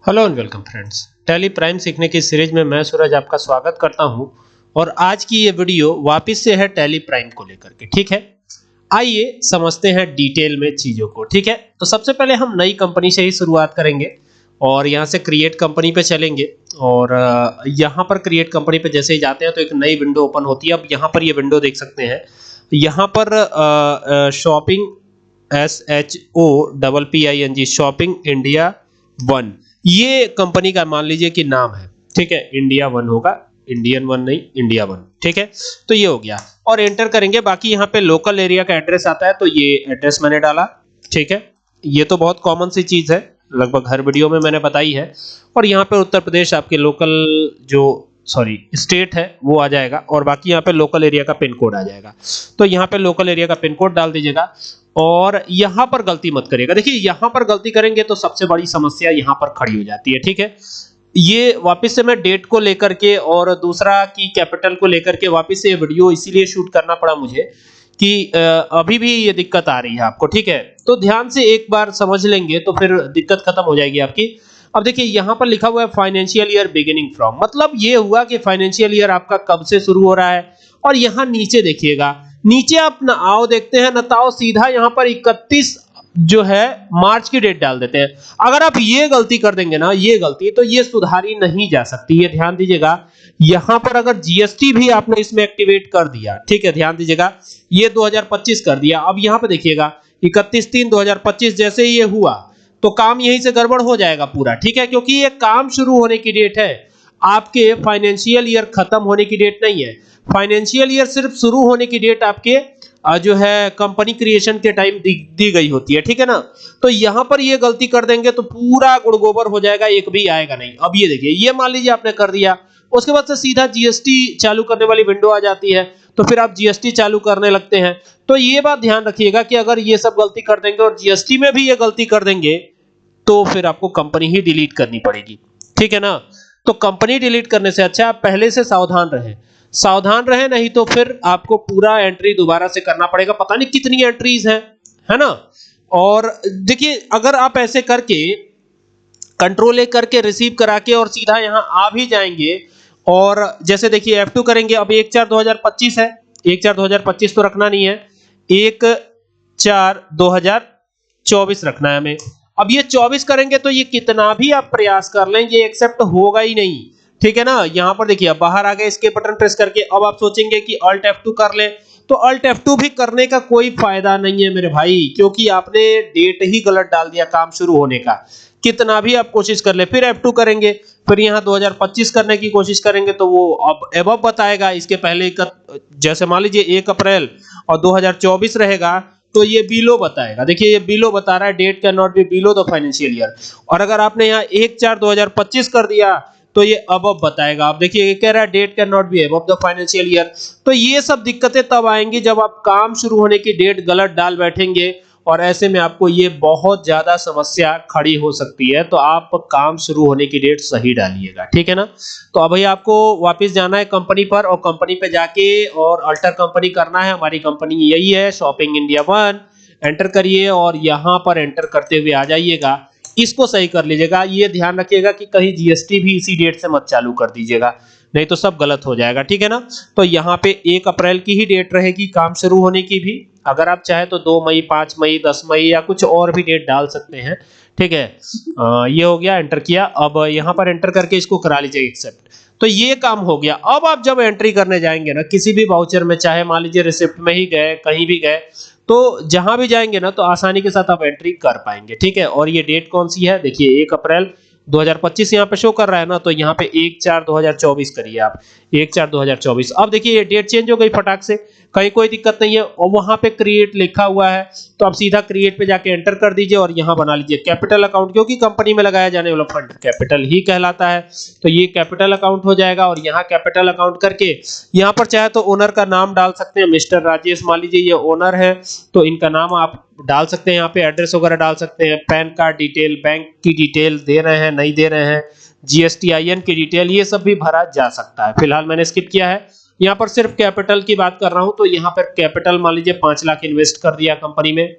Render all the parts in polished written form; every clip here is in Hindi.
Hello and welcome friends. Tally prime सीखने की सीरीज में मैं सूरज आपका स्वागत करता हूं और आज की ये वीडियो वापस से है टैली प्राइम को लेकर के। ठीक है, आइए समझते हैं डिटेल में चीजों को। ठीक है, तो सबसे पहले हम नई कंपनी से ही शुरुआत करेंगे और यहाँ से क्रिएट कंपनी पे चलेंगे और यहाँ पर क्रिएट कंपनी पे जैसे ही जाते हैं तो एक नई विंडो ओपन होती है। अब यहाँ पर ये विंडो देख सकते हैं, यहाँ पर shopping SHOPPING shopping India one, ये कंपनी का मान लीजिए कि नाम है। ठीक है, इंडिया वन होगा, इंडियन वन नहीं, इंडिया वन। ठीक है, तो ये हो गया और एंटर करेंगे। बाकी यहाँ पे लोकल एरिया का एड्रेस आता है तो ये एड्रेस मैंने डाला। ठीक है, ये तो बहुत कॉमन सी चीज है, लगभग हर वीडियो में मैंने बताई है। और यहाँ पे उत्तर प्रदेश आपके लोकल जो स्टेट है वो आ जाएगा और बाकी यहाँ पे लोकल एरिया का पिन कोड आ जाएगा। तो यहाँ पे लोकल एरिया का पिन कोड डाल दीजिएगा और यहाँ पर गलती मत करिएगा। देखिए यहाँ पर गलती करेंगे तो सबसे बड़ी समस्या यहाँ पर खड़ी हो जाती है। ठीक है, ये वापस से मैं डेट को लेकर के और दूसरा की कैपिटल को लेकर के वापस से ये वीडियो इसीलिए शूट करना पड़ा मुझे कि अभी भी ये दिक्कत आ रही है आपको। ठीक है, तो ध्यान से एक बार समझ लेंगे तो फिर दिक्कत खत्म हो जाएगी आपकी। अब देखिए यहाँ पर लिखा हुआ है फाइनेंशियल ईयर बिगिनिंग फ्रॉम, मतलब ये हुआ कि फाइनेंशियल ईयर आपका कब से शुरू हो रहा है। और यहाँ नीचे देखिएगा, नीचे आप ना आओ देखते हैं ना ताओ सीधा यहाँ पर 31 जो है मार्च की डेट डाल देते हैं। अगर आप ये गलती कर देंगे ना, ये गलती तो ये सुधारी नहीं जा सकती, ये ध्यान दीजिएगा। यहां पर अगर जीएसटी भी आपने इसमें एक्टिवेट कर दिया, ठीक है, ध्यान दीजिएगा, ये 2025 कर दिया। अब यहां पे देखिएगा 31/3/2025 जैसे ये हुआ तो काम यहीं से गड़बड़ हो जाएगा पूरा। ठीक है, क्योंकि ये काम शुरू होने की डेट है, आपके फाइनेंशियल ईयर खत्म होने की डेट नहीं है। फाइनेंशियल ईयर सिर्फ शुरू होने की डेट आपके जो है कंपनी क्रिएशन के टाइम दी गई होती है। ठीक है ना, तो यहां पर ये गलती कर देंगे तो पूरा गुड़गोबर हो जाएगा, एक भी आएगा नहीं। अब ये देखिए, ये मान लीजिए आपने कर दिया, उसके बाद से सीधा जीएसटी चालू करने वाली विंडो आ जाती है तो फिर आप जीएसटी चालू करने लगते हैं। तो ये बात ध्यान रखिएगा कि अगर ये सब गलती कर देंगे और जीएसटी में भी ये गलती कर देंगे तो फिर आपको कंपनी ही डिलीट करनी पड़ेगी। ठीक है ना, तो कंपनी डिलीट करने से अच्छा आप पहले से सावधान रहे, नहीं तो फिर आपको पूरा एंट्री दोबारा से करना पड़ेगा। पता नहीं कितनी एंट्रीज हैं, है ना। और देखिए अगर आप ऐसे करके कंट्रोल ए करके रिसीव करा के और सीधा यहां आ भी जाएंगे और जैसे देखिए F2 करेंगे। अब 1/4/2025 है, 1/4/2025 तो रखना नहीं है, 1/4/2024 रखना है हमें। अब ये 24 करेंगे तो ये कितना भी आप प्रयास कर लें ये एक्सेप्ट होगा ही नहीं। ठीक है ना, यहां पर देखिए बाहर आ गए इसके बटन प्रेस करके। अब आप सोचेंगे कि Alt F2 कर ले, तो Alt F2 भी करने का कोई फायदा नहीं है मेरे भाई, क्योंकि आपने डेट ही गलत डाल दिया काम शुरू होने का। कितना भी आप कोशिश कर ले, फिर F2 करेंगे, फिर यहाँ 2025 करने की कोशिश करेंगे तो वो अब एबव बताएगा। इसके पहले जैसे मान लीजिए 1 अप्रैल और 2024 रहेगा तो ये बिलो बताएगा। देखिए ये बिलो बता रहा है, date can not be below the financial year. और अगर आपने यहाँ 1/4/2025 कर दिया तो ये अबव बताएगा। अब देखिए ये कह रहा है date can not be above the financial year. तो ये सब दिक्कतें तब आएंगी जब आप काम शुरू होने की डेट गलत डाल बैठेंगे और ऐसे में आपको ये बहुत ज्यादा समस्या खड़ी हो सकती है। तो आप काम शुरू होने की डेट सही डालिएगा। ठीक है ना, तो अभी आपको वापस जाना है कंपनी पर और कंपनी पे जाके और अल्टर कंपनी करना है। हमारी कंपनी यही है, शॉपिंग इंडिया वन। एंटर करिए और यहाँ पर एंटर करते हुए आ जाइएगा, इसको सही कर लीजिएगा। ये ध्यान रखिएगा कि कहीं जीएसटी भी इसी डेट से मत चालू कर दीजिएगा, नहीं तो सब गलत हो जाएगा। ठीक है ना, तो यहाँ पे 1 अप्रैल की ही डेट रहेगी काम शुरू होने की भी। अगर आप चाहे तो 2 मई, 5 मई, 10 मई या कुछ और भी डेट डाल सकते हैं। ठीक है, ये हो गया, एंटर किया। अब यहाँ पर एंटर करके इसको करा लीजिए एक्सेप्ट, तो ये काम हो गया। अब आप जब एंट्री करने जाएंगे ना किसी भी वाउचर में, चाहे मान लीजिए रिसिप्ट में ही गए, कहीं भी गए, तो जहां भी जाएंगे ना तो आसानी के साथ आप एंट्री कर पाएंगे। ठीक है, और ये डेट कौन सी है, देखिए 1 अप्रैल 2025 यहाँ पे शो कर रहा है ना, तो यहाँ पे 1/4/2024 करिए आप, 1/4/2024। अब देखिए ये डेट चेंज हो गई फटाक से, कहीं कोई दिक्कत नहीं है। और वहां पे क्रिएट लिखा हुआ है तो आप सीधा क्रिएट पे जाके एंटर कर दीजिए और यहाँ बना लीजिए कैपिटल अकाउंट, क्योंकि कंपनी में लगाया जाने वाला फंड कैपिटल ही कहलाता है। तो ये कैपिटल अकाउंट हो जाएगा और यहाँ कैपिटल अकाउंट करके यहाँ पर चाहे तो ओनर का नाम डाल सकते हैं, मिस्टर राजेश मान लीजिए ये ओनर है तो इनका नाम आप डाल सकते हैं। यहाँ पे एड्रेस वगैरह डाल सकते हैं, पैन कार्ड डिटेल, बैंक की डिटेल दे रहे हैं नहीं दे रहे हैं, GSTIN की डिटेल, ये सब भी भरा जा सकता है। फिलहाल मैंने स्किप किया है, यहाँ पर सिर्फ कैपिटल की बात कर रहा हूं। तो यहाँ पर कैपिटल मान लीजिए 5 लाख इन्वेस्ट कर दिया कंपनी में,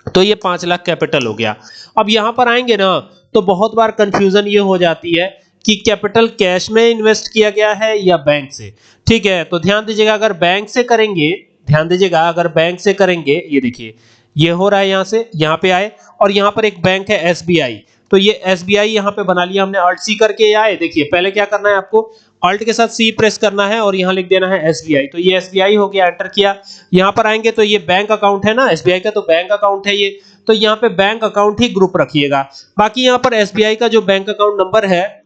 तो ये 5 लाख कैपिटल हो गया। अब यहाँ पर आएंगे ना तो बहुत बार कंफ्यूजन ये हो जाती है कि कैपिटल कैश में इन्वेस्ट किया गया है या बैंक से। ठीक है, तो ध्यान दीजिएगा, अगर बैंक से करेंगे, ध्यान दीजिएगा अगर बैंक से करेंगे, ये देखिए ये हो रहा है, यहां से यहां पे आए और यहां पर एक बैंक है एसबीआई, तो ये एसबीआई यहां पे बना लिया हमने, अल्ट सी करके आए। देखिए पहले क्या करना है आपको, अल्ट के साथ सी प्रेस करना है और यहां लिख देना है एसबीआई, तो ये एसबीआई हो गया, एंटर किया। यहां पर आएंगे तो ये बैंक अकाउंट है ना एसबीआई का, तो बैंक अकाउंट है ये, तो यहां पे बैंक अकाउंट ही ग्रुप रखिएगा। बाकी यहां पर एसबीआई का जो बैंक अकाउंट नंबर है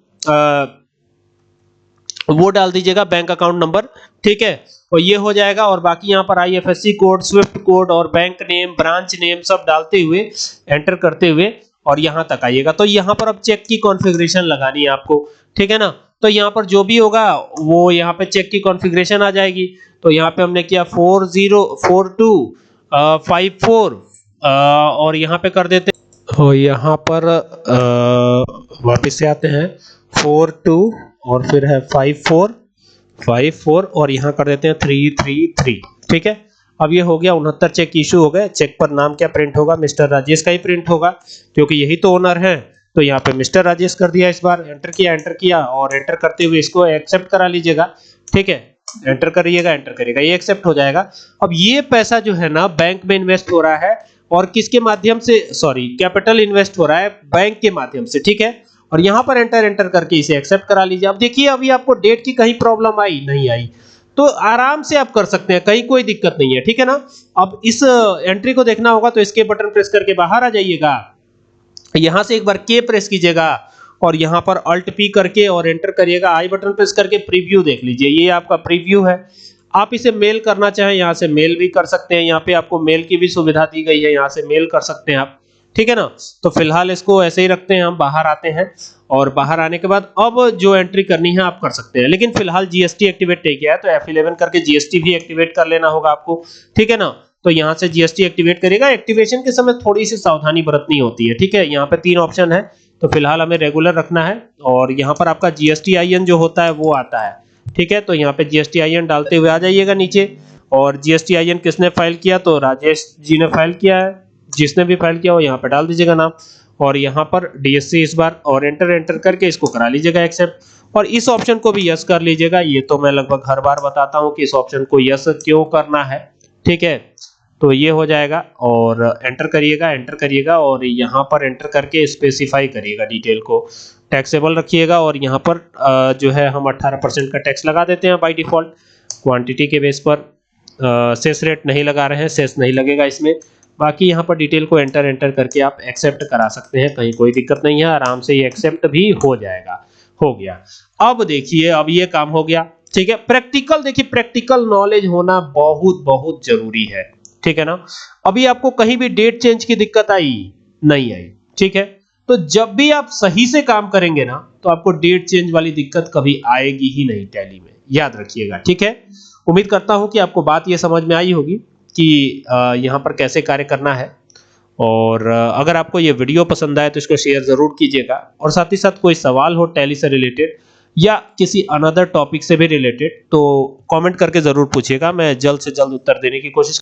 वो डाल दीजिएगा, बैंक अकाउंट नंबर, ठीक है, और ये हो जाएगा। और बाकी यहाँ पर आईएफएससी कोड, स्विफ्ट कोड और बैंक नेम, ब्रांच नेम सब डालते हुए, एंटर करते हुए और यहाँ तक आइएगा। तो यहाँ पर अब चेक की कॉन्फ़िगरेशन लगानी है आपको, ठीक है ना। तो यहाँ पर जो भी होगा वो यहाँ पे चेक की कॉन्फ़िगरेशन आ जाएगी। तो यहाँ पे हमने किया 404254 और यहाँ पे कर देते हैं, यहाँ पर वापस से आते हैं 42 और फिर है 54 और यहाँ कर देते हैं 333, ठीक है। अब ये हो गया, 69 चेक इशू हो गए। चेक पर नाम क्या प्रिंट होगा, मिस्टर राजेश का ही प्रिंट होगा क्योंकि यही तो ओनर है। तो यहाँ पे मिस्टर राजेश कर दिया, इस बार एंटर किया और एंटर करते हुए इसको एक्सेप्ट करा लीजिएगा, ठीक है। एंटर करिएगा, एंटर करिएगा, ये एक्सेप्ट हो जाएगा। अब ये पैसा जो है ना बैंक में इन्वेस्ट हो रहा है और किसके माध्यम से, सॉरी कैपिटल इन्वेस्ट हो रहा है बैंक के माध्यम से, ठीक है। और यहाँ पर एंटर करके इसे एक्सेप्ट करा लीजिए। अब देखिए अभी आपको डेट की कहीं प्रॉब्लम आई नहीं आई, तो आराम से आप कर सकते हैं, कहीं कोई दिक्कत नहीं है, ठीक है ना। अब इस एंट्री को देखना होगा तो इसके बटन प्रेस करके बाहर आ जाइएगा, यहां से एक बार के प्रेस कीजिएगा और यहां पर अल्ट पी करके और एंटर करिएगा, आई बटन प्रेस करके प्रीव्यू देख लीजिए, ये आपका प्रीव्यू है। आप इसे मेल करना चाहें यहां से मेल भी कर सकते हैं, यहाँ पे आपको मेल की भी सुविधा दी गई है, यहाँ से मेल कर सकते हैं आप, ठीक है ना। तो फिलहाल इसको ऐसे ही रखते हैं, हम बाहर आते हैं और बाहर आने के बाद अब जो एंट्री करनी है आप कर सकते हैं, लेकिन फिलहाल जीएसटी एक्टिवेट नहीं किया है तो F11 करके जीएसटी भी एक्टिवेट कर लेना होगा आपको, ठीक है ना। तो यहाँ से जीएसटी एक्टिवेट करेगा। एक्टिवेशन के समय थोड़ी सी सावधानी बरतनी होती है, ठीक है। यहाँ पे 3 ऑप्शन है, तो फिलहाल हमें रेगुलर रखना है और यहाँ पर आपका GSTIN जो होता है वो आता है, ठीक है। तो यहाँ पे GSTIN डालते हुए आ जाइएगा नीचे, और GSTIN किसने फाइल किया, तो राजेश जी ने फाइल किया है, जिसने भी फाइल किया हो यहाँ पे डाल दीजिएगा नाम और यहाँ पर DSC इस बार, और एंटर करके इसको करा लीजिएगा एक्सेप्ट और इस ऑप्शन को भी यस कर लीजिएगा। ये तो मैं लगभग हर बार बताता हूँ कि इस ऑप्शन को यस क्यों करना है, ठीक है। तो ये हो जाएगा और एंटर करिएगा और यहाँ पर एंटर करके स्पेसिफाई करिएगा डिटेल को, टैक्सेबल रखिएगा और यहाँ पर जो है हम 18% का टैक्स लगा देते हैं बाय डिफॉल्ट क्वांटिटी के बेस पर। सेस रेट नहीं लगा रहे हैं, सेस नहीं लगेगा इसमें। बाकी यहाँ पर डिटेल को एंटर करके आप एक्सेप्ट करा सकते हैं, कहीं कोई दिक्कत नहीं है, आराम से ये एक्सेप्ट भी हो जाएगा। हो गया। अब देखिए अब ये काम हो गया, ठीक है। प्रैक्टिकल, देखिए प्रैक्टिकल नॉलेज होना बहुत बहुत जरूरी है, ठीक है ना। अभी आपको कहीं भी डेट चेंज की दिक्कत आई नहीं आई, ठीक है। तो जब भी आप सही से काम करेंगे ना तो आपको डेट चेंज वाली दिक्कत कभी आएगी ही नहीं टैली में, याद रखिएगा, ठीक है। उम्मीद करता हूं कि आपको बात ये समझ में आई होगी कि यहाँ पर कैसे कार्य करना है। और अगर आपको ये वीडियो पसंद आए तो इसको शेयर जरूर कीजिएगा और साथ ही साथ कोई सवाल हो टैली से रिलेटेड या किसी अनदर टॉपिक से भी रिलेटेड तो कमेंट करके जरूर पूछिएगा, मैं जल्द से जल्द उत्तर देने की कोशिश